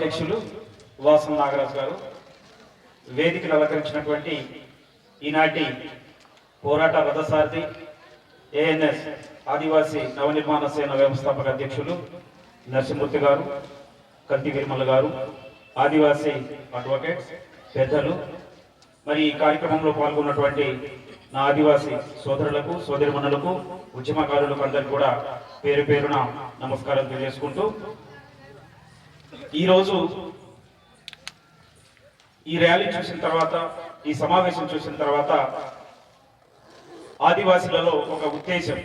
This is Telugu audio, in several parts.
అధ్యక్షులు వాసం నాగరాజు గారు, వేదికను అలంకరించినటువంటి ఈనాటి పోరాట రథసారథి ఏఎన్ఎస్ ఆదివాసీ నవనిర్మాణ సేన వ్యవస్థాపక అధ్యక్షులు నరసింహమూర్తి గారు, కంటి విర్మల గారు, ఆదివాసీ అడ్వకేట్స్ పెద్దలు, మరి ఈ కార్యక్రమంలో పాల్గొన్నటువంటి నా ఆదివాసీ సోదరులకు సోదరిమణులకు ఉద్యమకారులకు అందరికీ కూడా పేరు పేరున నమస్కారం తెలియజేసుకుంటూ, ఈరోజు ఈ ర్యాలీ చూసిన తర్వాత, ఈ సమావేశం చూసిన తర్వాత ఆదివాసీలలో ఒక ఉద్దేశం,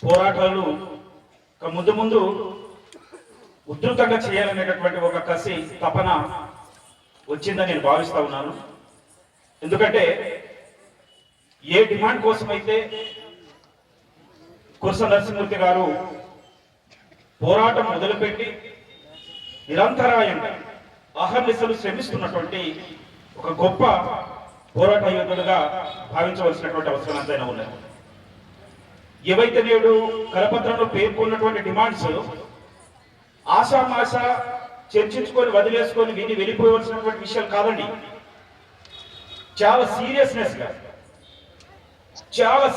పోరాటాలు ముందు ముందు ఉధృతంగా చేయాలనేటటువంటి ఒక కసి తపన వచ్చిందని నేను భావిస్తా ఉన్నాను. ఎందుకంటే ఏ డిమాండ్ కోసమైతే కురస నరసింహమూర్తి గారు పోరాటం మొదలుపెట్టి నిరంతరాయంగా అహర్నిశలు శ్రమిస్తున్నటువంటి ఒక గొప్ప పోరాట యోధుడుగా భావించవలసినటువంటి అవసరం ఎంతైనా ఉన్నది. ఏవైతే నేడు కరపత్రంలో పేర్కొన్నటువంటి డిమాండ్స్ ఆషామాష చర్చించుకొని వదిలేసుకొని విని వెళ్ళిపోవలసినటువంటి విషయాలు కాదండి. చాలా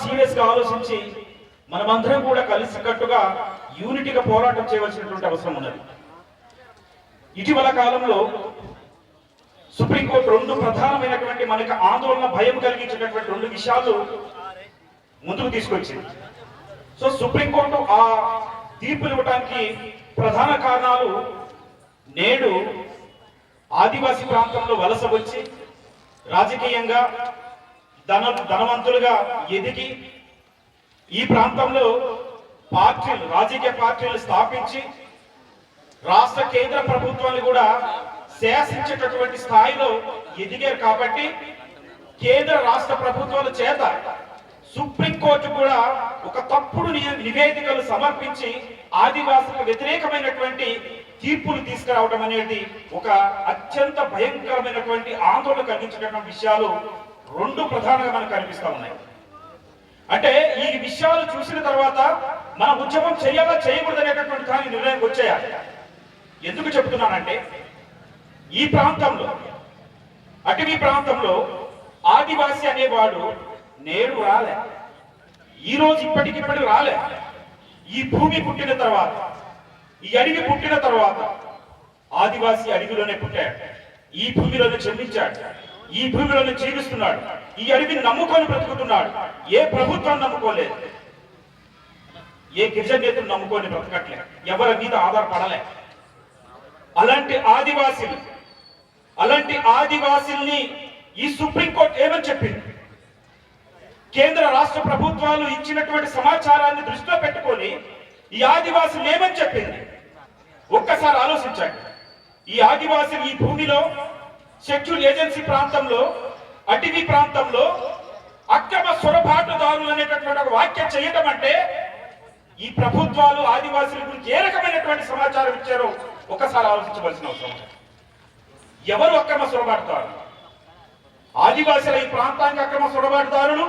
సీరియస్ గా ఆలోచించి మనమందరం కూడా కలిసికట్టుగా యూనిటీగా పోరాటం చేయవలసినటువంటి అవసరం ఉన్నది. ఇటీవల కాలంలో సుప్రీంకోర్టు రెండు ప్రధానమైనటువంటి మనకి ఆందోళన భయం కలిగించేటటువంటి రెండు విషయాలు ముందుకు తీసుకొచ్చింది. సో సుప్రీంకోర్టు ఆ తీర్పులు ఇవ్వడానికి ప్రధాన కారణాలు, నేడు ఆదివాసీ ప్రాంతంలో వలస వచ్చి రాజకీయంగా ధనవంతులుగా ఎదిగి ఈ ప్రాంతంలో రాజకీయ పార్టీలు స్థాపించి రాష్ట్ర కేంద్ర ప్రభుత్వాన్ని కూడా శాసించేటటువంటి స్థాయిలో ఎదిగారు. కాబట్టి కేంద్ర రాష్ట్ర ప్రభుత్వాల చేత సుప్రీంకోర్టు కూడా ఒక తప్పుడు నివేదికలు సమర్పించి ఆదివాసులకు వ్యతిరేకమైనటువంటి తీర్పులు తీసుకురావడం అనేది ఒక అత్యంత భయంకరమైనటువంటి ఆందోళన కలిగించేటటువంటి విషయాలు రెండు ప్రధానంగా మనకు కనిపిస్తా ఉన్నాయి. అంటే ఈ విషయాలు చూసిన తర్వాత మన ఉద్యమం చేయాలా చేయకూడదు అనేటటువంటి దాని నిర్ణయం వచ్చేయాలి. ఎందుకు చెబుతున్నానంటే, ఈ ప్రాంతంలో, అటవీ ప్రాంతంలో ఆదివాసి అనేవాడు నేడు రాలే, ఈ రోజు ఇప్పటికిప్పటి రాలే. ఈ భూమి పుట్టిన తర్వాత, ఈ అడవి పుట్టిన తర్వాత ఆదివాసి అడవిలోనే పుట్టాడు, ఈ భూమిలోనే జన్మించాడు, ఈ భూమిలోనే జీవిస్తున్నాడు, ఈ అడవిని నమ్ముకొని బ్రతుకుతున్నాడు. ఏ ప్రభుత్వాన్ని నమ్ముకోలేదు, ఏ గిరిజన నేతలు నమ్ముకొని బ్రతకట్లేదు, ఎవరి మీద ఆధారపడలే. అలాంటి ఆదివాసీల్ని ఈ సుప్రీంకోర్టు ఏమని చెప్పింది? కేంద్ర రాష్ట్ర ప్రభుత్వాలు ఇచ్చినటువంటి సమాచారాన్ని దృష్టిలో పెట్టుకొని ఈ ఆదివాసులు ఏమని చెప్పింది ఒక్కసారి ఆలోచించండి. ఈ ఆదివాసులు ఈ భూమిలో షెడ్యూల్ ఏజెన్సీ ప్రాంతంలో, అటవీ ప్రాంతంలో అక్రమ సొరబాటుదారులు అనేటటువంటి ఒక వాక్యం చేయటం అంటే, ఈ ప్రభుత్వాలు ఆదివాసుల గురించి ఏ రకమైనటువంటి సమాచారం ఇచ్చారో ఒకసారి ఆలోచించవలసిన అవసరం. ఎవరు అక్రమ సొరబాటుదారులు? ఆదివాసుల ఈ ప్రాంతానికి అక్రమ సొరబాటుదారులు,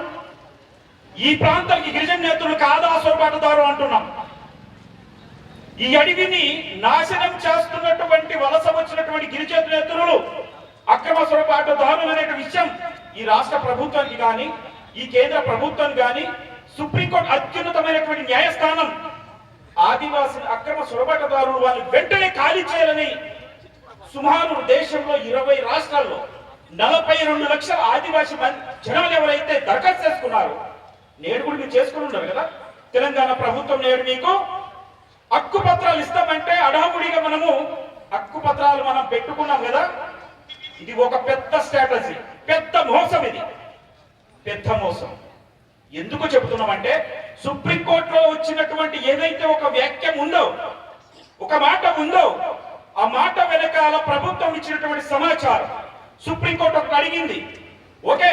ఈ ప్రాంతానికి గిరిజన నేతలు కాదా సొరబాటుదారు అంటున్నాం. ఈ అడవిని నాశనం చేస్తున్నటువంటి వలస వచ్చినటువంటి గిరిజన నేతలు అక్రమ సొరబాటుదారులు అనే విషయం ఈ రాష్ట్ర ప్రభుత్వానికి కానీ, ఈ కేంద్ర ప్రభుత్వానికి కానీ, సుప్రీంకోర్టు అత్యున్నతమైనటువంటి న్యాయస్థానం ఆదివాసుల అక్రమ సొరబాటుదారులు వాళ్ళు వెంటనే ఖాళీ చేయాలని సుమారు దేశంలో 20 రాష్ట్రాల్లో 42 లక్షల ఆదివాసీ జనాలు ఎవరైతే దరఖాస్తు చేసుకున్నారు, నేడు కూడా మీరు చేసుకుని ఉన్నారు కదా. తెలంగాణ ప్రభుత్వం నేడు మీకు హక్కు పత్రాలు ఇస్తామంటే అడావుడిగా మనము హక్కు పత్రాలు మనం పెట్టుకున్నాం కదా. ఇది ఒక పెద్ద స్ట్రాటజీ, పెద్ద మోసం. ఇది పెద్ద మోసం. ఎందుకు చెబుతున్నామంటే, సుప్రీంకోర్టులో వచ్చినటువంటి ఏదైతే ఒక వ్యాఖ్యం ఉందో, ఒక మాట ఉందో, ఆ మాట వెనకాల ప్రభుత్వం ఇచ్చినటువంటి సమాచారం. సుప్రీంకోర్టు ఒకటి అడిగింది, ఓకే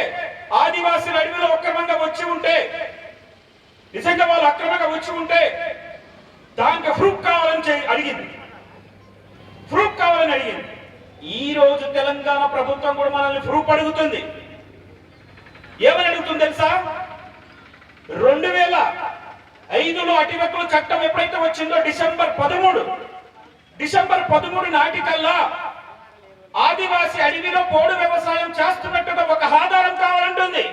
ఆదివాసుల అడవిలో అక్రమంగా వచ్చి ఉంటే, నిజంగా వాళ్ళు అక్రమంగా వచ్చి ఉంటే దానికి ప్రూఫ్ కావాలని అడిగింది. ఈ రోజు తెలంగాణ ప్రభుత్వం కూడా మనల్ని ప్రూఫ్ అడుగుతుంది. ఏమని అడుగుతుంది తెలుసా? 2005లో అటవీ హక్కుల చట్టం ఎప్పుడైతే వచ్చిందో డిసెంబర్ 13 డిసెంబర్ 13 నాటికల్లా ఆదివాసి అడవిలో పోడు వ్యవసాయం చేస్తున్నట్టుగా ఒక ఆధారం కావాలంటుంది.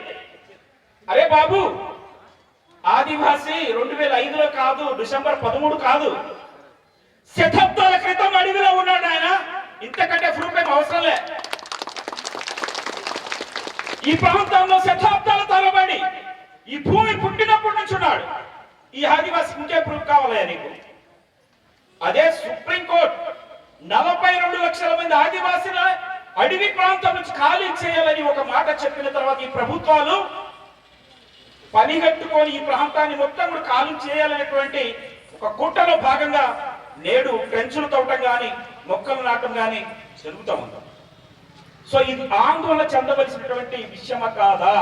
అరే బాబు, ఆదివాసి 2005లో కాదు, డిసెంబర్ 13 కాదు, శతాబ్దాల క్రితం అడవిలో ఉన్నాడు ఆయన. ఇంతకంటే ప్రూఫ్ ఏం అవసరం లే. ఈ ప్రాంతంలో శతాబ్దాల తరబడి ఈ భూమి పుట్టినప్పటి నుంచి ఉన్నాడు. ఈ ఆదివాసికి ఇంకే ప్రూఫ్ కావాలయా నీకు? అదే సుప్రీంకోర్టు 42 లక్షల మంది ఆదివాసీల అడవి ప్రాంతం నుంచి ఖాళీ చేయాలని ఒక మాట చెప్పిన తర్వాత ఈ ప్రభుత్వాలు పనిగట్టుకొని ఈ ప్రాంతాన్ని మొత్తం కూడా ఖాళీ చేయాలనేటువంటి ఒక కుట్రలో భాగంగా నేడు ట్రెంచులు తవ్వటం కానీ మొక్కలు నాటం కానీ జరుగుతూ ఉంది. సో ఇది ఆందోళన చెందవలసినటువంటి విషయమా కాదా?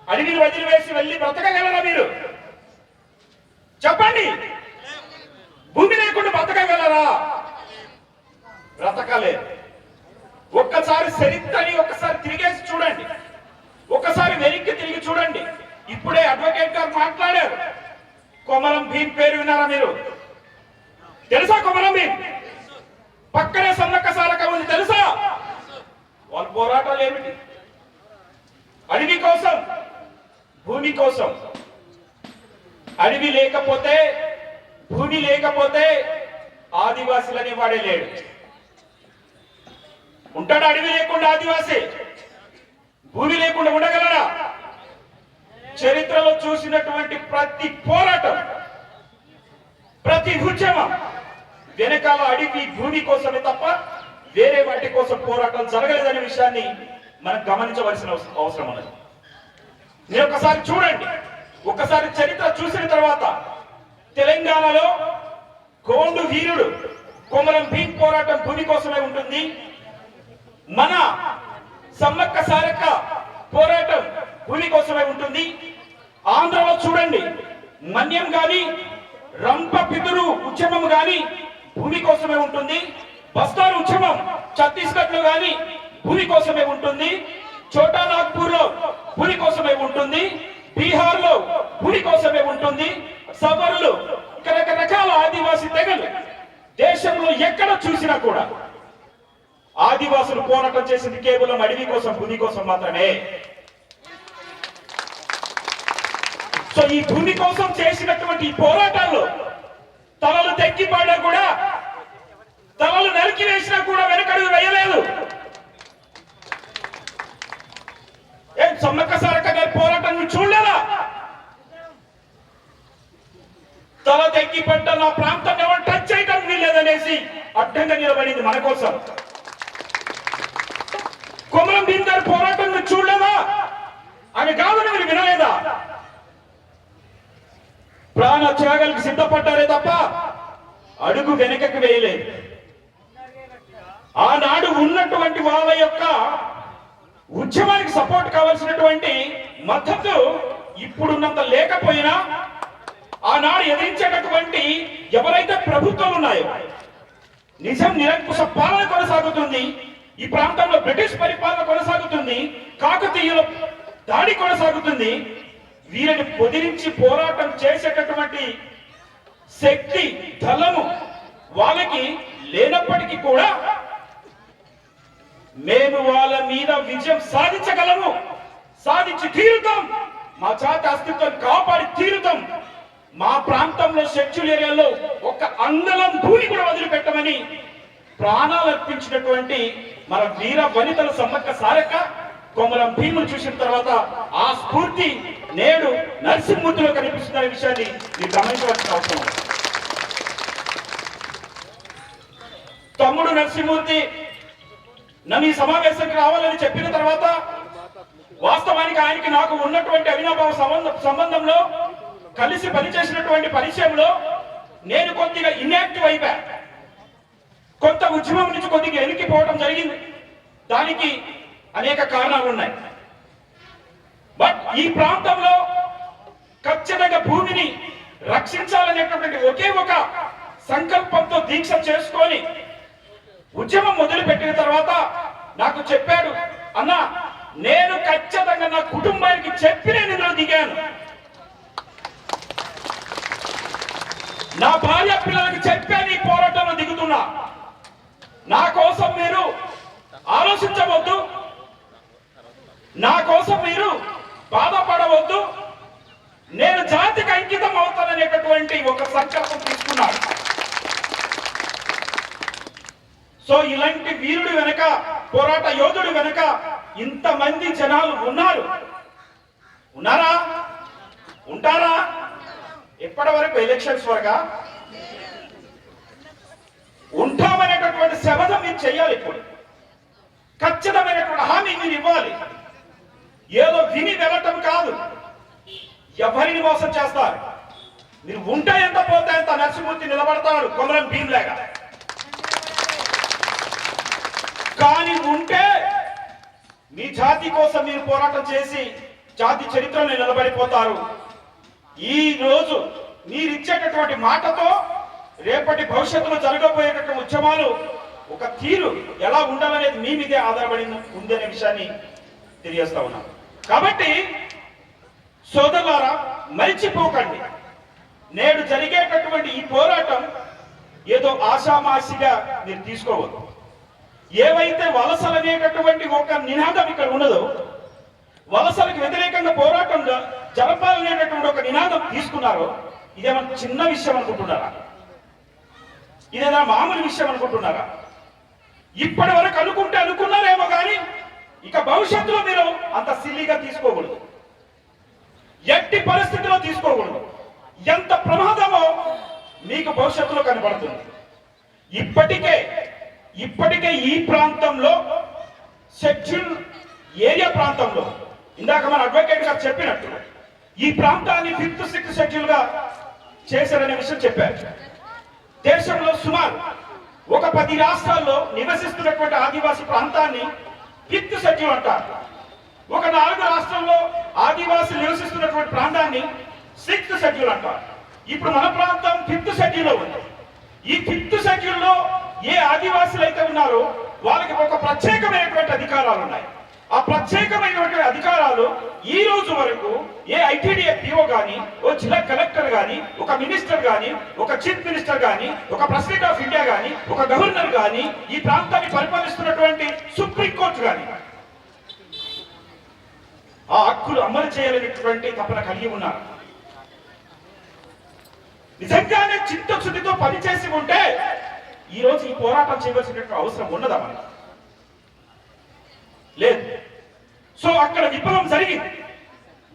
అడవిని వదిలివేసి వెళ్ళి బ్రతకగలరా మీరు? చెప్పండి. భూమి లేకుండా బ్రతకగలరా? బ్రతకలేదు. ఒక్కసారి చరిత్రని ఒక్కసారి తిరిగేసి చూడండి, ఒక్కసారి వెనక్కి తిరిగి చూడండి. ఇప్పుడే అడ్వకేట్ గారు మాట్లాడారు. కొమరం భీం పేరు విన్నారా మీరు? తెలుసా కొమరం భీం? పక్కనే సమ్మక్క సారక్క ఉంది, తెలుసా? వాళ్ళ పోరాటాలు ఏమిటి? అడవి కోసం, భూమి కోసం. అడవి లేకపోతే, భూమి లేకపోతే ఆదివాసులనే వాడే లేడు. ఉంటాడు అడవి లేకుండా ఆదివాసి? భూమి లేకుండా ఉండగలరా? చరిత్రలో చూసినటువంటి ప్రతి పోరాటం, ప్రతి ఉద్యమం వెనకాల అడవి, భూమి కోసమే తప్ప వేరే వాటి కోసం పోరాటం జరగలేదనే విషయాన్ని మనం గమనించవలసిన అవసరం ఉన్నది. మీరు ఒకసారి చూడండి, ఒకసారి చరిత్ర చూసిన తర్వాత తెలంగాణలో గోండు వీరుడు కొమరం భీం పోరాటం భూమి కోసమే ఉంటుంది. మన సమ్మక్క సారక్క పోరాటం భూమి కోసమే ఉంటుంది. ఆంధ్రలో చూడండి, మన్యం గాని రంప పితురు ఉద్యమం గాని భూమి కోసమే ఉంటుంది. బస్తార్ ఉద్యమం ఛత్తీస్గఢ్ లో గాని భూమి కోసమే ఉంటుంది. చోటా నాగ్పూర్ లో భూమి కోసమే ఉంటుంది. బీహార్ లో భూమి కోసమే ఉంటుంది. సవర్లు, రకరకాల ఆదివాసీ తెగలు దేశంలో ఎక్కడ చూసినా కూడా ఆదివాసులు పోరాటం చేసింది కేవలం అడవి కోసం, భూమి కోసం మాత్రమే. సో ఈ భూమి కోసం చేసినటువంటి పోరాటాల్లో తలలు తెక్కిపడ్డా కూడా, తలలు నరికి వేసినా కూడా వెనకడుగు వేయలేదు. ఏం సమ్మక్క సారక్క గారి పోరాటం చూడలేదా? తల తెక్కిపడ్డ నా ప్రాంతం ఎవరు టచ్ చేయటం వీల్లేదనేసి అడ్డంగా నిలబడింది మన కోసం. కొమరం భీం గారి పోరాటం చూడలేదా? ఆమె కాదని మీరు వినలేదా? ప్రాణ త్యాగాలకు సిద్ధపడ్డారే తప్ప అడుగు వెనకకు వేయలేదు. ఆనాడు ఉన్నటువంటి వాళ్ళ యొక్క ఉద్యమానికి సపోర్ట్ కావాల్సినటువంటి మద్దతు ఇప్పుడున్నంత లేకపోయినా, ఆనాడు ఎదిరించేటటువంటి ఎవరైతే ప్రభుత్వాలు ఉన్నాయో, నిజం నిరంకుశ పాలన కొనసాగుతుంది. ఈ ప్రాంతంలో బ్రిటిష్ పరిపాలన కొనసాగుతుంది. కాకతీయుల దాడి కొనసాగుతుంది. వీరిని పొదిరించి పోరాటం చేసేటటువంటి శక్తి, దళము వాళ్ళకి లేనప్పటికీ కూడా మేము వాళ్ళ మీద విజయం సాధించగలము, సాధించి తీరుతాం, మా జాతి అస్తిత్వం కాపాడి తీరుతాం, మా ప్రాంతంలో షెడ్యూల్ ఏరియాలో ఒక అంగళం భూమి కూడా వదిలిపెట్టమని ప్రాణాలు అర్పించినటువంటి మన వీర వనితల సమ్మక్క సారక్క, కొమరం భీములు చూసిన తర్వాత ఆ స్ఫూర్తి నేడు నరసింహమూర్తిలో కనిపిస్తున్న విషయాన్ని మీరు గమనించవలసిన అవసరం ఉంది. తమ్ముడు నరసింహమూర్తి నన్ను ఈ సమావేశానికి రావాలని చెప్పిన తర్వాత వాస్తవానికి ఆయనకి నాకు ఉన్నటువంటి అవినాభావ సంబంధంలో, కలిసి పనిచేసినటువంటి పరిచయంలో నేను కొద్దిగా ఇన్యాక్టివ్ అయిపోయా. కొంత ఉద్యమం నుంచి కొద్దిగా వెనక్కిపోవడం జరిగింది. దానికి అనేక కారణాలు ఉన్నాయి. బట్ ఈ ప్రాంతంలో ఖచ్చితంగా భూమిని రక్షించాలనేటటువంటి ఒకే ఒక సంకల్పంతో దీక్ష చేసుకొని ఉద్యమం మొదలు పెట్టిన తర్వాత నాకు చెప్పాడు, అన్నా నేను ఖచ్చితంగా నా కుటుంబానికి చెప్పి నేను ఇందులో దిగాను. నా భార్య పిల్లలకు చెప్పే నీ పోరాటంలో దిగుతున్నా. నా కోసం మీరు ఆలోచించవద్దు, నా కోసం మీరు బాధపడవద్దు, నేను జాతికి అంకితం అవుతాననేటటువంటి ఒక సంకల్పం తీసుకున్నాడు. సో ఇలాంటి వీరుడు వెనక, పోరాట యోధుడు వెనక ఇంతమంది జనాలు ఉన్నారా, ఉంటారా? ఎప్పటి వరకు? ఎలక్షన్స్ వరకా? ఉంటామనేటటువంటి శపథం మీరు చెయ్యాలి. ఇప్పుడు ఖచ్చితమైనటువంటి హామీ మీరు ఇవ్వాలి. ఏదో విని వెళ్ళటం కాదు. ఎవరిని మోసం చేస్తారు? మీరు ఉంటే ఎంత పోతే ఎంత. నరసింహమూర్తి నిలబడతాడు కొమరం భీంలాగా. కానీ ఉంటే మీ జాతి కోసం మీరు పోరాటం చేసి జాతి చరిత్రలో నిలబడిపోతారు. ఈ రోజు మీరిచ్చేటటువంటి మాటతో రేపటి భవిష్యత్తులో జరగబోయేటటువంటి ఉద్యమాలు ఒక తీరు ఎలా ఉండాలనేది మీ మీదే ఆధారపడి ఉందనే విషయాన్ని తెలియజేస్తా ఉన్నాను. కాబట్టి సోదరులారా, మరిచిపోకండి, నేడు జరిగేటటువంటి ఈ పోరాటం ఏదో ఆషామాషిగా మీరు తీసుకోవద్దు. ఏవైతే వలసలు అనేటటువంటి ఒక నినాదం ఇక్కడ ఉన్నదో, వలసలకు వ్యతిరేకంగా పోరాటం జరపాలనేటటువంటి ఒక నినాదం తీసుకున్నారో, ఇదేమన్నా చిన్న విషయం అనుకుంటున్నారా? ఇదేనా మామూలు విషయం అనుకుంటున్నారా? ఇప్పటి వరకు అనుకున్నారేమో కానీ ఇక భవిష్యత్తులో మీరు అంత సిల్లీగా తీసుకోకూడదు, ఎట్టి పరిస్థితిలో తీసుకోకూడదు. ఎంత ప్రమాదమో మీకు భవిష్యత్తులో కనబడుతుంది. ఇప్పటికే ఈ ప్రాంతంలో షెడ్యూల్ ఏరియా ప్రాంతంలో ఇందాక మన అడ్వకేట్ గారు చెప్పినట్టు ఈ ప్రాంతాన్ని 5th 6th షెడ్యూల్ గా చేశారనే విషయం చెప్పారు. దేశంలో సుమారు ఒక 10 రాష్ట్రాల్లో నివసిస్తున్నటువంటి ఆదివాసీ ప్రాంతాన్ని 5th షెడ్యూల్ అంటారు. ఒక 4 రాష్ట్రాల్లో ఆదివాసీ నివసిస్తున్నటువంటి ప్రాంతాన్ని 6th షెడ్యూల్ అంటారు. ఇప్పుడు మన ప్రాంతం 5th షెడ్యూల్లో ఉంది. ఈ 5th షెడ్యూల్లో ఏ ఆదివాసులు అయితే ఉన్నారో వాళ్ళకి ఒక ప్రత్యేకమైనటువంటి అధికారాలు ఉన్నాయి. ఆ ప్రత్యేకమైనటువంటి అధికారాలు ఈ రోజు వరకు ఏ ఐటీడీఏ పిఓ గాని, ఓ జిల్లా కలెక్టర్ గాని, ఒక మినిస్టర్ గాని, ఒక చీఫ్ మినిస్టర్ గాని, ఒక ప్రెసిడెంట్ ఆఫ్ ఇండియా గాని, ఒక గవర్నర్ గాని, ఈ ప్రాంతాన్ని పరిపాలిస్తున్నటువంటి సుప్రీంకోర్టు గాని ఆ హక్కులు అమలు చేయాలనేటువంటి తపన కలిగి ఉన్నారు. నిజంగానే చిత్తశుద్ధితో పనిచేసి ఉంటే ఈ రోజు ఈ పోరాటం చేయవలసినటువంటి అవసరం ఉన్నదా మనకు? లేదు. సో అక్కడ విప్లవం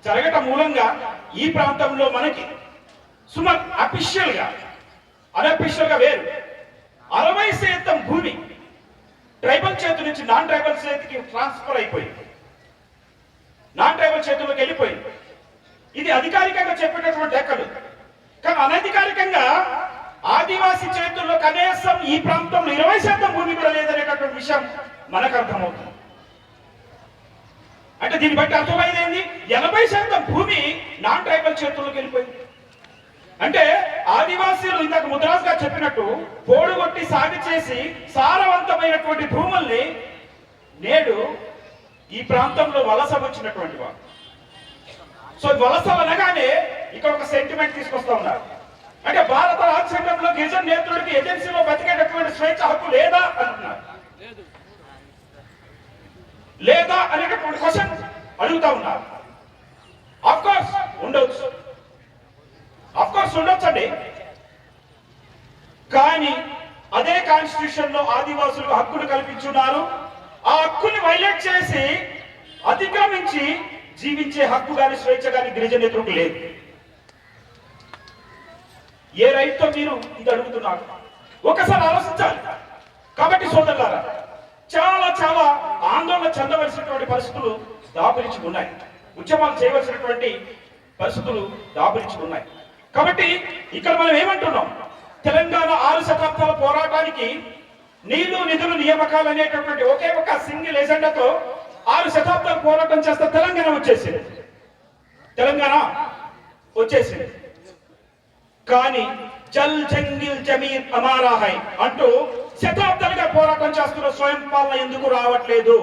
జరగటం మూలంగా ఈ ప్రాంతంలో మనకి సుమారు అఫీషియల్ గా వేరు 60% భూమి ట్రైబల్ చేతి నుంచి నాన్ ట్రైబల్ చేతికి ట్రాన్స్ఫర్ అయిపోయింది, నాన్ ట్రైబల్ చేతుల్లోకి వెళ్ళిపోయింది. ఇది అధికారికంగా చెప్పేటటువంటి లెక్కలు. కానీ అనధికారికంగా ఆదివాసీ చేతుల్లో కనీసం ఈ ప్రాంతంలో 20% భూమి కూడా లేదనేటటువంటి విషయం మనకు అర్థమవుతుంది. అంటే దీన్ని బట్టి అర్థమైంది 80% భూమి నాన్ ట్రైబల్ చేతుల్లోకి వెళ్ళిపోయింది. అంటే ఆదివాసీలు ఇందాక ముద్రాజ్ గారు చెప్పినట్టు పోడుగొట్టి సాగు చేసి సారవంతమైనటువంటి భూముల్ని నేడు ఈ ప్రాంతంలో వలస వచ్చినటువంటి వారు. సో వలస అనగానే ఇక్కడ ఒక సెంటిమెంట్ తీసుకొస్తా ఉన్నారు. అంటే భారత రాజ్యాంగంలో గిరిజన నేతృడికి ఏజెన్సీలో బతికేటటువంటి స్వేచ్ఛ హక్కు లేదా అంటున్నారు. లేదా అనేటటువంటి క్వశ్చన్ అడుగుతా ఉన్నారు. ఆఫ్ కోర్స్ ఉండొచ్చండి. కానీ అదే కాన్స్టిట్యూషన్ లో ఆదివాసులకు హక్కులు కల్పించున్నారు. ఆ హక్కుని వైలేట్ చేసి అతిక్రమించి జీవించే హక్కు కానీ స్వేచ్ఛ కానీ గిరిజనేతలకు లేదు. ఏ రైట్ తో మీరు ఇది అడుగుతున్నారు? ఒకసారి ఆలోచించాలి. కాబట్టి సోదరులారా, చాలా చాలా ఆందోళన చెందవలసినటువంటి పరిస్థితులు దాపురించి ఉన్నాయి. ఉద్యమాలు చేయవలసినటువంటి పరిస్థితులు దాపురించి ఉన్నాయి. కాబట్టి ఇక్కడ మనం ఏమంటున్నాం? తెలంగాణ 6 శతాబ్దాల పోరాటానికి నీళ్లు నిధులు నియామకాలు అనేటటువంటి ఒకే ఒక సింగిల్ ఎజెండాతో 6 శతాబ్దాలు పోరాటం చేస్తే తెలంగాణ వచ్చేసింది. కానీ జల్ జంగిల్ జమీన్ అమారా హై అంటూ శతాబ్దాలుగా పోరాటం చేస్తున్న స్వయం పాలన ఎందుకు రావట్లేదు?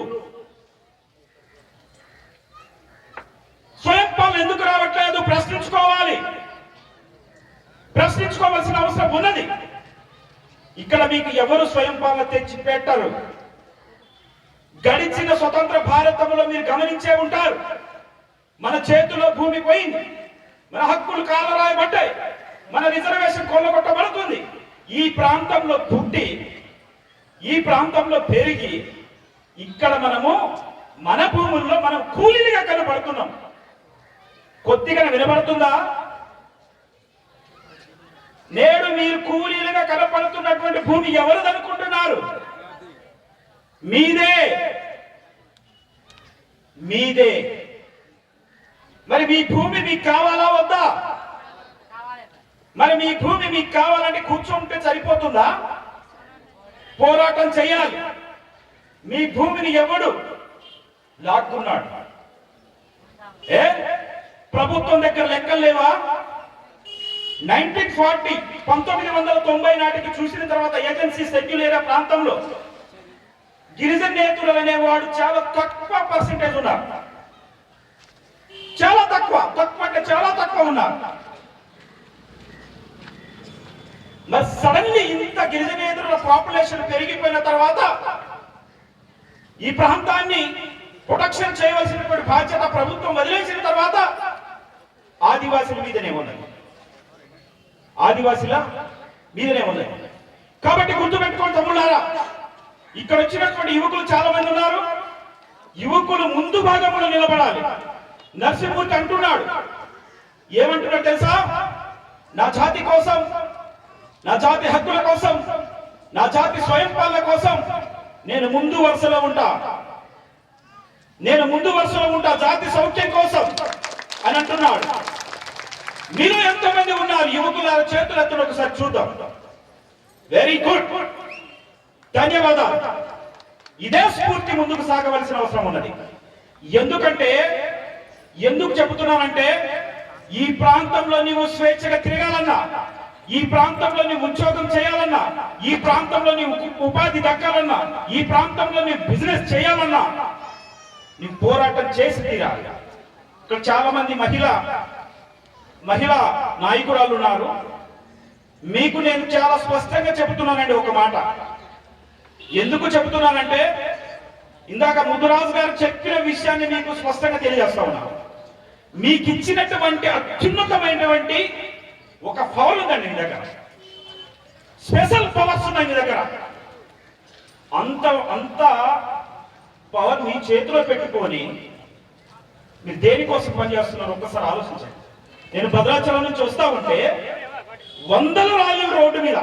స్వయం పాలన ఎందుకు రావట్లేదు? ప్రశ్నించుకోవాలి. ప్రశ్నించుకోవాల్సిన అవసరం ఉన్నది. ఇక్కడ మీకు ఎవరు స్వయం పాలన తెచ్చి పెట్టరు. గడిచిన స్వతంత్ర భారతంలో మీరు గమనించే ఉంటారు, మన చేతిలో భూమి పోయింది, మన హక్కులు కాలరాయబడ్డాయి, మన రిజర్వేషన్ కొల్లగొట్టబడుతుంది. ఈ ప్రాంతంలో పుట్టి ఈ ప్రాంతంలో పెరిగి ఇక్కడ మనము మన భూముల్లో మనం కూలీలుగా కనబడుతున్నాం. కొద్దిగా వినబడుతుందా? నేడు మీరు కూలీలుగా కనపడుతున్నటువంటి భూమి ఎవరిది అనుకుంటున్నారు? మీదే, మీదే. మరి మీ భూమి మీకు కావాలా వద్దా? మరి మీ భూమి మీకు కావాలంటే కూర్చుంటే సరిపోతుందా? పోరాటం చేయాలి. మీ భూమిని ఎవడు లాక్కున్నాడు? ప్రభుత్వం దగ్గర లెక్కలు లేవా? 1990 నాటికి చూసిన తర్వాత ఏజెన్సీ షెడ్యూల్ ఏరియా ప్రాంతంలో గిరిజన నేతలు అనేవాడు చాలా తక్కువ పర్సెంటేజ్ ఉన్నారు. చాలా తక్కువ, అంటే చాలా తక్కువ ఉన్నారు. మరి సడన్లీ ఇంత గిరిజనేతరుల పాపులేషన్ పెరిగిపోయిన తర్వాత ఈ ప్రాంతాన్ని ప్రొటెక్షన్ చేయవలసినటువంటి బాధ్యత ప్రభుత్వం వదిలేసిన తర్వాత ఆదివాసుల మీదనే ఉన్నది, ఆదివాసుల మీదనే ఉన్నది. కాబట్టి గుర్తుపెట్టుకోండి తమ్ముళ్ళారా, ఇక్కడ వచ్చినటువంటి యువకులు చాలా మంది ఉన్నారు. యువకులు ముందు భాగంలో నిలబడాలి. నరసింహమూర్తి అంటున్నాడు, ఏమంటున్నాడు తెలుసా? నా జాతి కోసం, నా జాతి హక్కుల కోసం, నా జాతి స్వయం పాలన కోసం నేను ముందు వరుసలో ఉంటా, నేను ముందు వరుసలో ఉంటా జాతి సౌఖ్యం కోసం అని అంటున్నాడు. మీరు ఎంతమంది ఉన్నారు యువకుల చేతులు ఎత్తున ఒకసారి చూద్దాం. వెరీ గుడ్, ధన్యవాదాలు. ఇదే స్ఫూర్తి ముందుకు సాగవలసిన అవసరం ఉన్నది. ఎందుకు చెబుతున్నానంటే ఈ ప్రాంతంలో నీవు స్వేచ్ఛగా తిరగాలన్నా, ఈ ప్రాంతంలో నీవు ఉద్యోగం చేయాలన్నా, ఈ ప్రాంతంలో నీవు ఉపాధి దక్కాలన్నా, ఈ ప్రాంతంలో నీవు బిజినెస్ చేయాలన్నా నీవు పోరాటం చేసి తీరాలి. ఇక్కడ చాలా మంది మహిళా నాయకురాలు ఉన్నారు. మీకు నేను చాలా స్పష్టంగా చెబుతున్నానండి ఒక మాట. ఎందుకు చెబుతున్నానంటే ఇందాక ముద్దురాజు గారు చెప్పిన విషయాన్ని మీకు స్పష్టంగా తెలియజేస్తా ఉన్నాను. మీకు ఇచ్చినటువంటి అత్యున్నతమైనటువంటి ఒక పవర్ ఉందండి మీ దగ్గర, స్పెషల్ పవర్స్ ఉన్నాయి మీ దగ్గర. అంత పవర్ మీ చేతిలో పెట్టుకొని మీరు దేనికోసం పనిచేస్తున్నారు ఒక్కసారి ఆలోచించండి. నేను భద్రాచలం నుంచి వస్తా ఉంటే 100 లారీలు రోడ్డు మీద,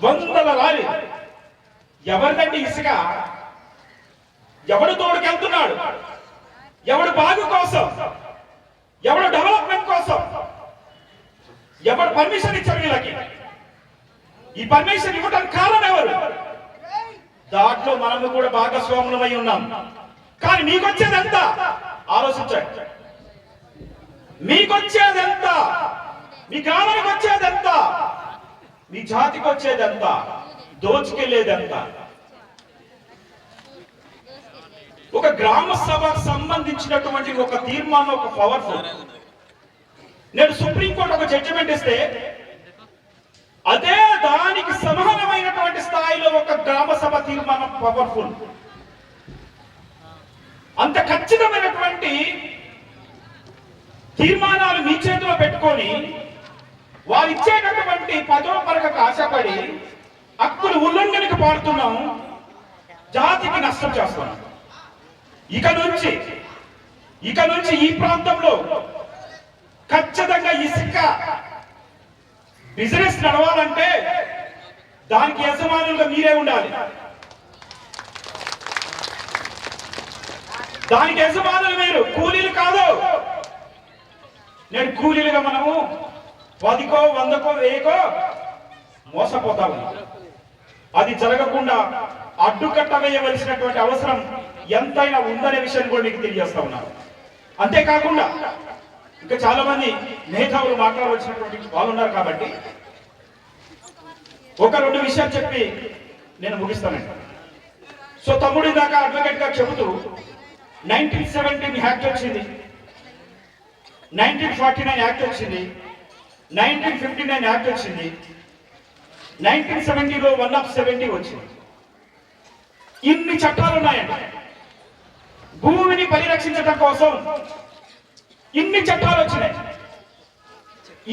100 లారీలు. ఎవరిదండి ఇసుక? ఎవడు తోడుకెళ్తున్నాడు? ఎవడు బాగు కోసం? ఎవడు డెవలప్మెంట్ కోసం? ఎవడు పర్మిషన్ ఇచ్చారు వీళ్ళకి? ఈ పర్మిషన్ ఇవ్వడానికి కారణం ఎవరు? దాంట్లో మనము కూడా భాగస్వాములమై ఉన్నాం. కానీ మీకొచ్చేది ఎంత ఆలోచించండి. మీకొచ్చేది ఎంత? మీ గ్రామానికి వచ్చేది ఎంత? మీ జాతికి వచ్చేది ఎంత? దోచుకెళ్ళేది ఎంత? ఒక గ్రామ సభకు సంబంధించినటువంటి ఒక తీర్మానం, ఒక పవర్ఫుల్. నేను సుప్రీంకోర్టు ఒక జడ్జిమెంట్ ఇస్తే అదే దానికి సమానమైనటువంటి స్థాయిలో ఒక గ్రామ సభ తీర్మానం పవర్ఫుల్. అంత ఖచ్చితమైనటువంటి తీర్మానాలు మీ చేతిలో పెట్టుకొని వారు ఇచ్చేటటువంటి పదవ పరకకు ఆశపడి హక్కులు ఉల్లంఘనకు పాడుతున్నాం, జాతికి నష్టం చేస్తున్నాం. ఇక నుంచి ఈ ప్రాంతంలో ఖచ్చితంగా ఇసుక బిజినెస్ నడవాలంటే దానికి యజమానులుగా మీరే ఉండాలి. దానికి యజమానులు మీరు, కూలీలు కాదు. నేను కూలీలుగా మనము 10కో 100కో 1000కో మోసపోతాము. అది జరగకుండా అడ్డుకట్ట వేయవలసినటువంటి అవసరం ఎంతైనా ఉందనే విషయాన్ని కూడా మీకు తెలియజేస్తా ఉన్నాను. అంతేకాకుండా ఇంకా చాలా మంది మేధావులు మాట్లాడవలసినటువంటి వాళ్ళు ఉన్నారు కాబట్టి 1-2 విషయాలు చెప్పి నేను ముగిస్తానండి. సో తమ్ముడి దాకా అడ్వకేట్ గా చెబుతూ 1917 యాక్ట్ వచ్చింది, 1949 యాక్ట్ వచ్చింది, 1959 యాక్ట్ వచ్చింది, 1970లో 1/70 వచ్చింది. ఇన్ని చట్టాలు ఉన్నాయండి. భూమిని పరిరక్షించడం కోసం ఇన్ని చట్టాలు వచ్చినాయి.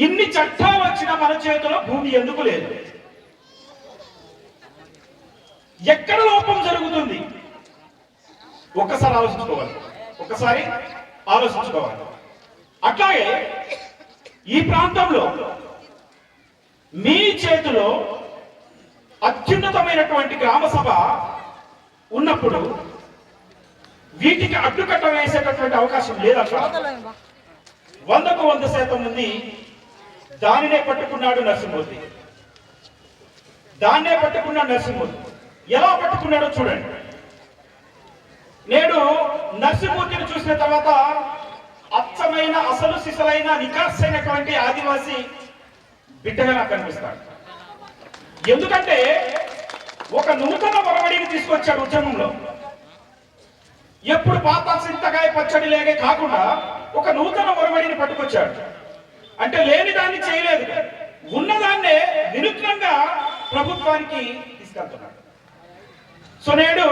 ఇన్ని చట్టాలు వచ్చిన మన చేతిలో భూమి ఎందుకు లేదు? ఎక్కడ లోపం జరుగుతుంది? ఒక్కసారి ఆలోచించుకోవాలి. అట్లాగే ఈ ప్రాంతంలో మీ చేతిలో అత్యున్నతమైనటువంటి గ్రామ సభ ఉన్నప్పుడు వీటికి అడ్డుకట్ట వేసేటటువంటి అవకాశం లేదట. 100కు 100% ఉంది. దానినే పట్టుకున్నాడు నరసింహమూర్తి. ఎలా పట్టుకున్నాడో చూడండి. నేడు నరసింహమూర్తిని చూసిన తర్వాత అచ్చమైన అసలు సిసలైన నికార్సైనటువంటి ఆదివాసి బిడ్డగా నాకు కనిపిస్తాడు. ఎందుకంటే ఒక నూతన ఒరవడిని తీసుకొచ్చాడు ఉద్యమంలో. ఎప్పుడు పాత చింతకాయ పచ్చడి లేగే కాకుండా ఒక నూతన ఒరవడిని పట్టుకొచ్చాడు. అంటే లేని దాన్ని చేయలేదు, ఉన్నదాన్నే వినూత్నంగా ప్రభుత్వానికి తీసుకెళ్తున్నాడు. సో నేడు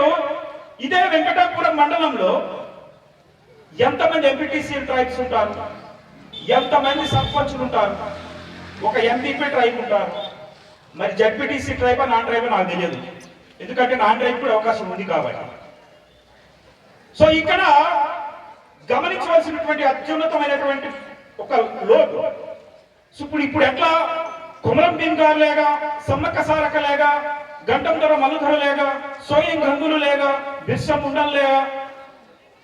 ఇదే వెంకటాపురం మండలంలో ఎంతమంది ఎంపీటీసీ ట్రైబ్స్ ఉంటారు, ఎంతమంది సర్పంచులు ఉంటారు, ఒక ఎంపీపీ ట్రైబ్ ఉంటారు. మరి జడ్పీటీసీ ట్రైబా నాన్ ట్రైబా నాకు తెలియదు, ఎందుకంటే నాన్ ట్రైబ్ కూడా అవకాశం ఉంది కాబట్టి. సో ఇక్కడ గమనించవలసినటువంటి అత్యున్నతమైనటువంటి ఒక లోటు. ఇప్పుడు ఎట్లా కుమరం భీం గారు లేగా, సమ్మక్క సారక లేగా, గంటం ధర మలుధర లేగా, సోయం గంగులు లేగా, బిర్సా ముండలు లేగా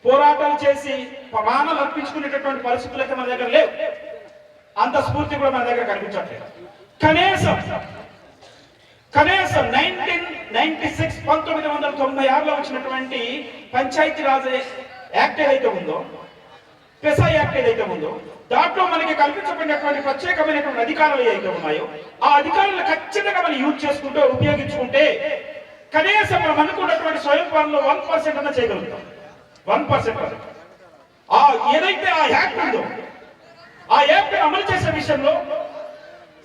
పోరాటాలు చేసి ప్రాణాలు అర్పించుకునేటటువంటి పరిస్థితులు అయితే మన దగ్గర లేవు. అంత స్ఫూర్తి కూడా మన దగ్గర కనిపించట్లేదు. కనీసం 1996 వచ్చినటువంటి పంచాయతీ రాజ్ యాక్ట్ ఏదైతే ఉందో, పెసా యాక్ట్ ఏదైతే ఉందో, దాంట్లో మనకి కల్పించబడినటువంటి ప్రత్యేకమైనటువంటి అధికారాలు ఏదైతే ఉన్నాయో ఆ అధికారులు ఖచ్చితంగా మనం యూజ్ చేసుకుంటూ ఉపయోగించుకుంటే కనీసం మనం అనుకున్నటువంటి స్వయం పాలనలో 1% అన్న చేయగలుగుతాం. 1% ఏదైతే ఆ యాక్ట్ ఉందో ఆ యాక్ట్ అమలు చేసే విషయంలో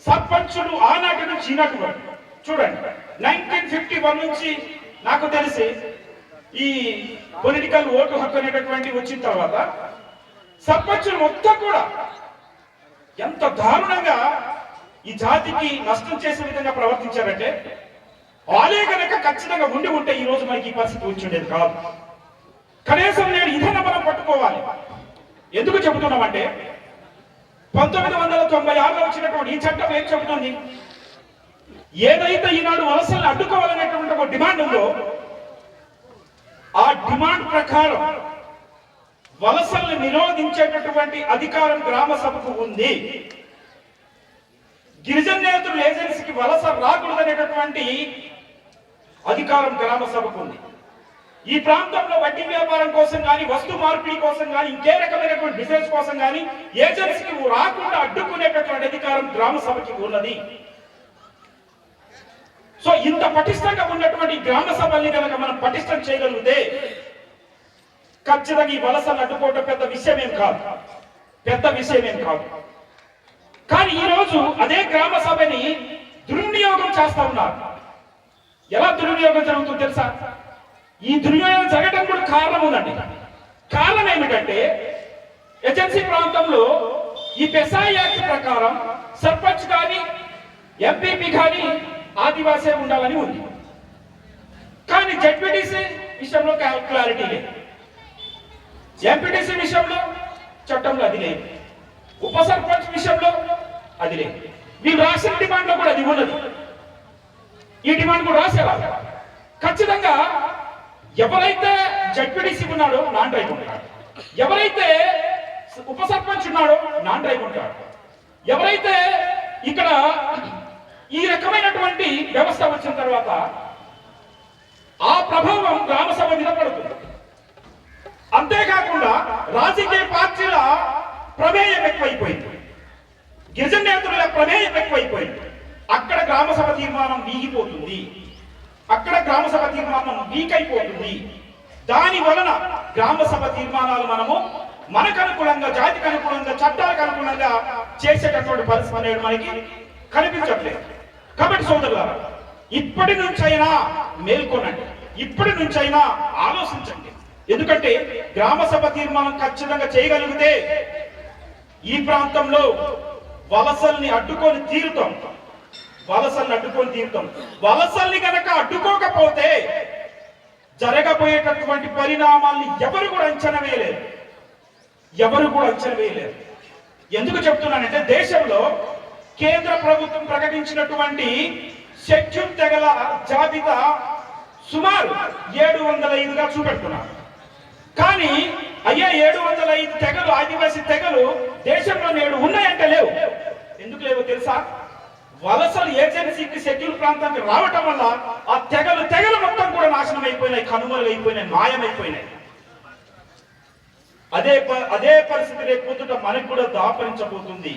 సర్పంచులు ఆనాటి నుంచి ఈనాటి వరకు చూడండి. 1951 నుంచి నాకు తెలిసి ఈ పొలిటికల్ ఓటు హక్కు అనేటటువంటి వచ్చిన తర్వాత సర్పంచులు మొత్తం కూడా ఎంత దారుణంగా ఈ జాతికి నష్టం చేసే విధంగా ప్రవర్తించారంటే, వాళ్ళే కనుక ఖచ్చితంగా ఉంటే ఈ రోజు మనకి ఈ పరిస్థితి వచ్చిండేది కాదు. కనీసం నేను ఇదన్నా మనం పట్టుకోవాలి. ఎందుకు చెబుతున్నామంటే 1996లో వచ్చినటువంటి ఈ చట్టం ఏం చెబుతుంది? ఏదైతే ఈనాడు వలసలను అడ్డుకోవాలనేటువంటి ఒక డిమాండ్ ఉందో ఆ డిమాండ్ ప్రకారం వలసల్ని నిరోధించేటటువంటి అధికారం గ్రామ సభకు ఉంది. గిరిజన నేతలు ఏజెన్సీకి వలస రాకూడదనేటటువంటి అధికారం గ్రామ సభకు ఉంది. ఈ ప్రాంతంలో వడ్డీ వ్యాపారం కోసం కానీ, వస్తు మార్పిడి కోసం కానీ, ఇంకే రకమైనటువంటి బిజినెస్ కోసం కానీ ఏజెన్సీకి రాకుండా అడ్డుకునేటటువంటి అధికారం గ్రామ సభకి ఉన్నది. సో ఇంత పటిష్టంగా ఉన్నటువంటి గ్రామ సభల్ని కనుక మనం పటిష్టం చేయగలిగితే ఖచ్చితంగా ఈ వలసలు అడ్డుకోవడం పెద్ద విషయం ఏం కాదు. కానీ ఈ రోజు అదే గ్రామ సభని దుర్వినియోగం చేస్తా ఉన్నారు. ఎలా దుర్వినియోగం జరుగుతుందో తెలుసా? ఈ దుర్వినియోగం జరగడం కూడా కారణం ఉందండి. కారణం ఏమిటంటే ఏజెన్సీ ప్రాంతంలో ఈ పెసా యాక్ట్ ప్రకారం సర్పంచ్ కానీ ఎంపీపీ కానీ ఆదివాసీ ఉండాలని ఉంది. కానీ జడ్పీటీసీ విషయంలో క్లారిటీ లేదు, ఎంపీటీసీ విషయంలో చట్టంలో అది లేదు, ఉప సర్పంచ్ విషయంలో అది లేదు. వీళ్ళు రాసిన డిమాండ్ లో కూడా అది ఉన్నది. ఈ డిమాండ్ కూడా రాసేవాళ్ళు. ఖచ్చితంగా ఎవరైతే జడ్పీటీసీ ఉన్నాడో నాన్ ట్రైబ్ ఉంటాడు, ఎవరైతే ఉప సర్పంచ్ ఉన్నాడో నాన్ ట్రైబ్ ఉంటాడు, ఎవరైతే ఇక్కడ ఈ రకమైనటువంటి వ్యవస్థ వచ్చిన తర్వాత ఆ ప్రభావం గ్రామ సభ మీద పడుతుంది. అంతేకాకుండా రాజకీయ పార్టీల ప్రమేయం ఎక్కువైపోయింది, గిరిజన నేతల ప్రమేయం ఎక్కువైపోయింది. అక్కడ గ్రామ సభ తీర్మానం వీగిపోతుంది, అక్కడ గ్రామ సభ తీర్మానం వీక్ అయిపోతుంది. దాని వలన గ్రామ సభ తీర్మానాలు మనకు అనుకూలంగా, జాతికి అనుకూలంగా చట్టాలకు అనుగుణంగా చేసేటటువంటి పరిస్థితి అనేది మనకి కనిపించట్లేదు. కాబట్టి సోదరులారా, ఇప్పటి నుంచైనా మేల్కొనండి, ఇప్పటి నుంచైనా ఆలోచించండి. ఎందుకంటే గ్రామ సభ తీర్మానం ఖచ్చితంగా చేయగలిగితే ఈ ప్రాంతంలో వలసల్ని అడ్డుకొని తీరుతాం. వలసల్ని కనుక అడ్డుకోకపోతే జరగబోయేటటువంటి పరిణామాల్ని ఎవరు కూడా అంచనా వేయలేరు. ఎందుకు చెప్తున్నానంటే, దేశంలో కేంద్ర ప్రభుత్వం ప్రకటించినటువంటి షెడ్యూల్ తెగల జాబితా సుమారు 705గా చూపెడుతున్నారు. కానీ అయ్యా 705 తెగలు, ఆదివాసీ తెగలు దేశంలో నేడు ఉన్నాయంటే లేవు. ఎందుకు లేవో తెలుసా? వలసలు ఏజెన్సీకి షెడ్యూల్ ప్రాంతానికి రావటం వల్ల ఆ తెగలు మొత్తం కూడా నాశనం అయిపోయినాయి, కనుమరుగైపోయినాయి, మాయమైపోయినాయి. అదే పరిస్థితి రేపు మనకు కూడా దాపరించబోతుంది.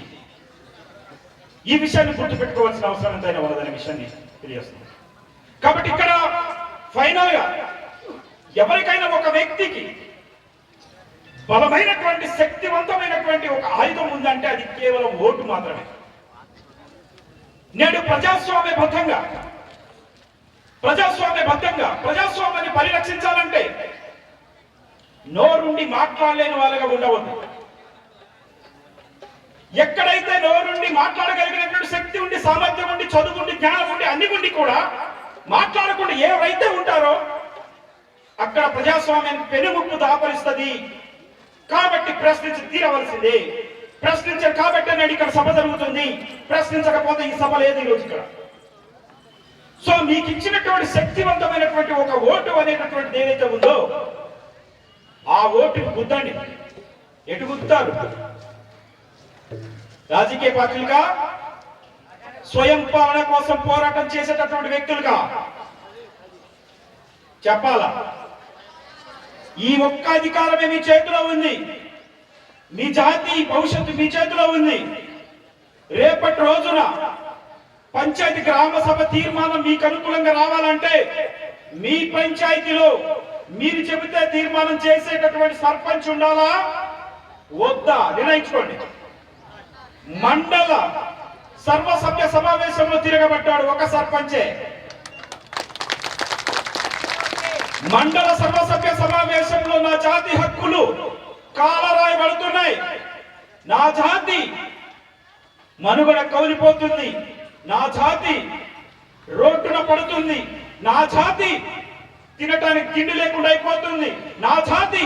ఈ విషయాన్ని గుర్తుపెట్టుకోవాల్సిన అవసరం ఎంతైనా ఉన్నదనే విషయాన్ని తెలియజేస్తుంది. కాబట్టి ఇక్కడ ఫైనల్ గా ఎవరికైనా ఒక వ్యక్తికి బలమైనటువంటి శక్తివంతమైనటువంటి ఒక ఆయుధం ఉందంటే అది కేవలం ఓటు మాత్రమే. నేడు ప్రజాస్వామ్యబద్ధంగా ప్రజాస్వామ్యాన్ని పరిరక్షించాలంటే నోరుండి మాట్లాడలేని వాళ్ళగా ఉండవద్దు. ఎక్కడైతే నోరుండి మాట్లాడగలిగినటువంటి శక్తి ఉండి, సామర్థ్యం ఉండి, చదువు ఉండి, జ్ఞానం ఉండి, అన్ని ఉండి కూడా మాట్లాడకుండా ఎవరైతే ఉంటారో అక్కడ ప్రజాస్వామ్యానికి పెనుముప్పు దాపరిస్తుంది. కాబట్టి ప్రశ్నించి తీరవలసిందే. ప్రశ్నించారు కాబట్టి నేడు ఇక్కడ సభ జరుగుతుంది. ప్రశ్నించకపోతే ఈ సభ లేదు ఈరోజు ఇక్కడ. సో మీకు ఇచ్చినటువంటి శక్తివంతమైనటువంటి ఒక ఓటు అనేటటువంటిది ఏదైతే ఉందో ఆ ఓటుని గుద్దండి. ఎటు గుద్దుతారు? రాజకీయ పార్టీలుగా, స్వయం పాలన కోసం పోరాటం చేసేటటువంటి వ్యక్తులుగా చెప్పాలా? ఈ ఒక్క అధికారమే మీ చేతిలో ఉంది. మీ జాతి భవిష్యత్తు మీ చేతిలో ఉంది. రేపటి రోజున పంచాయతీ గ్రామ సభ తీర్మానం మీకు అనుకూలంగా రావాలంటే మీ పంచాయతీలో మీరు చెబితే తీర్మానం చేసేటటువంటి సర్పంచ్ ఉండాలా వద్దా నిర్ణయించుకోండి. మండల సర్వసభ్య సమావేశంలో తిరగబడ్డాడు ఒక సర్పంచే. మండల సర్వసభ్య సమావేశంలో నా జాతి హక్కులు కాలరాయబడుతున్నాయి, నా జాతి మనుగడ కౌలిపోతుంది, నా జాతి రోడ్డున పడుతుంది, నా జాతి తినటానికి తిండి లేకుండా అయిపోతుంది, నా జాతి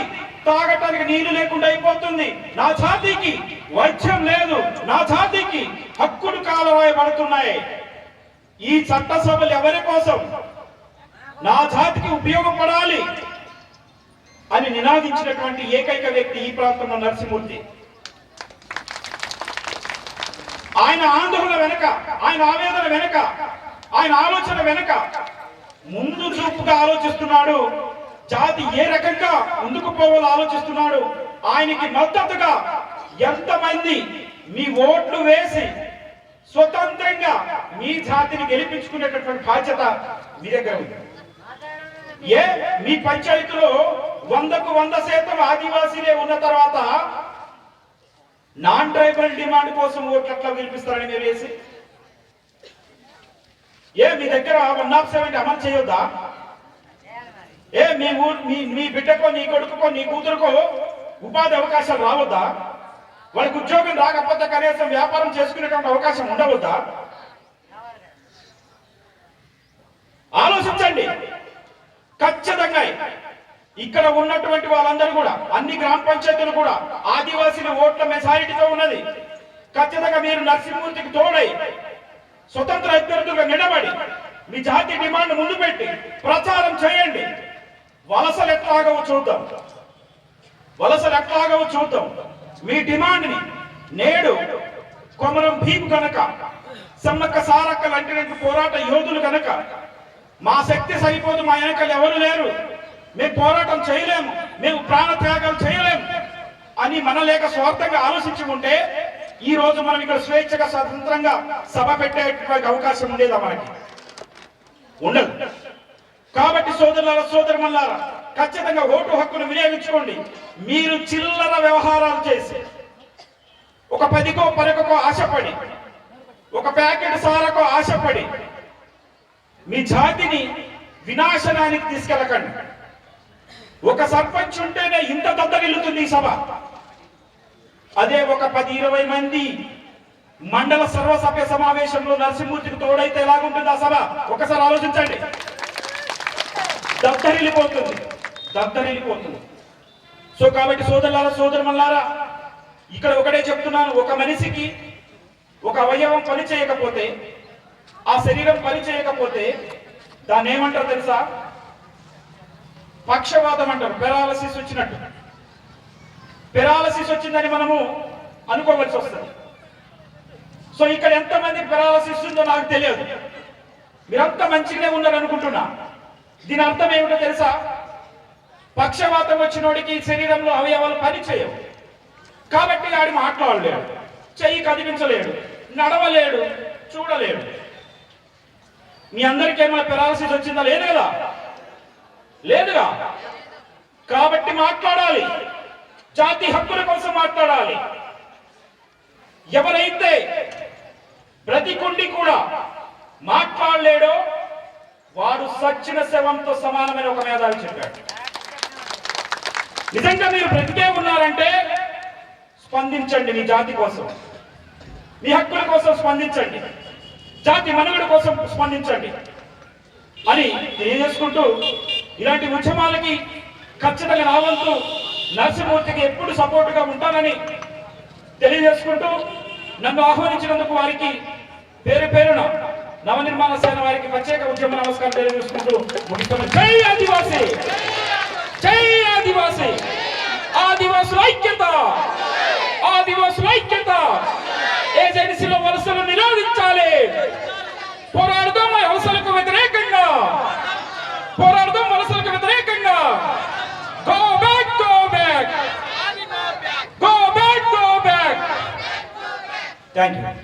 తాగటానికి నీళ్లు లేకుండా అయిపోతుంది, నా జాతికి వైద్యం లేదు, నా జాతికి హక్కులు కాలరాయబడుతున్నాయి. ఈ చట్టసభలు ఎవరి కోసం? నా జాతికి ఉపయోగపడాలి అని నినాదించినటువంటి ఏకైక వ్యక్తి ఈ ప్రాంతంలో నరసింహమూర్తి. ఆయన ఆందోళన వెనక, ఆయన ఆవేదన వెనక, ఆయన ఆలోచన వెనక ముందు చూపుగా ఆలోచిస్తున్నాడు. జాతి ఏ రకంగా ముందుకు పోవాలో ఆలోచిస్తున్నాడు. ఆయనకి మద్దతుగా ఎంతమంది మీ ఓట్లు వేసి స్వతంత్రంగా మీ జాతిని గెలిపించుకునేటటువంటి బాధ్యత మీ దగ్గర ఉంది. మీ పంచాయతీలో 100% ఆదివాసీలే ఉన్న తర్వాత నాన్ ట్రైబల్ డిమాండ్ కోసం ఓట్లు ఎట్లా గెలిపిస్తారని మీరు వేసి? మీ దగ్గర 107 అమలు చేయొద్దా? మీ బిడ్డకో, నీ కొడుకో, నీ కూతురుకో ఉపాధి అవకాశాలు రావద్దా? వాళ్ళకి ఉద్యోగం రాకపోతే కనీసం వ్యాపారం చేసుకునేటువంటి అవకాశం ఉండవద్దా? ఆలోచించండి. ఖచ్చితంగా ఇక్కడ ఉన్నటువంటి వాళ్ళందరూ కూడా, అన్ని గ్రామ పంచాయతీలు కూడా ఆదివాసీల ఓట్ల మెజారిటీతో ఉన్నది. ఖచ్చితంగా మీరు నరసింహమూర్తికి తోడై స్వతంత్ర అభ్యర్థులుగా నిలబడి మీ జాతి డిమాండ్ ముందు పెట్టి ప్రచారం చేయండి. వలసలు ఎట్లాగవో చూద్దాం. మీ డిమాండ్ ని నేడు కొమరం భీమ్ కనుక, సమ్మక్క సారక్క లాంటి పోరాట యోధులు కనుక మా శక్తి సరిపోదు, మా వెనకలు ఎవరు లేరు, మేము పోరాటం చేయలేము, మేము ప్రాణ త్యాగాలు చేయలేము అని మనలేక స్వార్థంగా ఆలోచించి ఉంటే ఈ రోజు మనం ఇక్కడ స్వేచ్ఛగా స్వతంత్రంగా సభ పెట్టేటువంటి అవకాశం ఉండేదా? మనకి ఉండదు. కాబట్టి సోదరులారా ఖచ్చితంగా ఓటు హక్కును వినియోగించుకోండి. మీరు చిల్లర వ్యవహారాలు చేసి ఒక 10కో 12కో ఆశపడి, ఒక ప్యాకెట్ సారకో ఆశపడి మీ జాతిని వినాశనానికి తీసుకెళ్ళకండి. ఒక సర్పంచ్ ఉంటేనే ఇంత దద్దరిల్లుతుంది ఈ సభ. అదే ఒక 10-20 మంది మండల సర్వసభ్య సమావేశంలో నరసింహమూర్తికి తోడైతే ఎలాగుంటుంది ఆ సభ? ఒకసారి ఆలోచించండి. దద్దరిల్లిపోతుంది. సో కాబట్టి సోదరులారా, సోదరుమల్లారా, ఇక్కడ ఒకటే చెప్తున్నాను, ఒక మనిషికి ఒక అవయవం పని చేయకపోతే, ఆ శరీరం పని చేయకపోతే దాన్ని ఏమంటారు తెలుసా? పక్షవాతం అంటారు. పెరాలసిస్ వచ్చినట్టు. పెరాలసిస్ వచ్చిందని మనము అనుకోవలసి వస్తుంది. సో ఇక్కడ ఎంతమంది పెరాలసిస్ ఉందో నాకు తెలియదు. మీరంతా మంచిగానే ఉన్నారు అనుకుంటున్నా. దీని అర్థం ఏమిటో తెలుసా? పక్షవాతం వచ్చినోడికి శరీరంలో అవయవాలు పని చేయవు కాబట్టి ఆడి మాట్లాడలేడు, చెయ్యి కదిలించలేడు, నడవలేడు, చూడలేడు. మీ అందరికీ ఏమైనా పెరాలసిస్ వచ్చిందా? లేదు కదా, లేదుగా. కాబట్టి మాట్లాడాలి, జాతి హక్కుల కోసం మాట్లాడాలి. ఎవరైతే బ్రతికుండి కూడా మాట్లాడలేడో వాడు సచ్చిన శవంతో సమానమైన ఒక మేధావి చెప్పాడు. నిజంగా మీరు బ్రతికే ఉన్నారంటే స్పందించండి. మీ జాతి కోసం, మీ హక్కుల కోసం స్పందించండి, జాతి మనుగడ కోసం స్పందించండి అని తెలియజేసుకుంటూ, ఇలాంటి ఉద్యమాలకి ఖచ్చితంగా నా వంతు నరసింహమూర్తికి ఎప్పుడు సపోర్టుగా ఉంటానని తెలియజేసుకుంటూ, నన్ను ఆహ్వానించినందుకు వారికి పేరు పేరున నవనిర్మాణ సేన వారికి ప్రత్యేక ఉద్యమ నమస్కారం తెలియజేసుకుంటూ ముగిస్తున్నాను. జై ఆదివాసీ, జై ఆదివాసీ, ఆదివాసుల ఐక్యత, ఆదివాసుల ఐక్యత. ఏజెన్సీలో వలసలు నిరోధించాలి. పోరాడదాం వలసలకు వ్యతిరేకంగా, పోరాడదాం వలసలకు వ్యతిరేకంగా. Go back, go back, go back, go back. Thank you.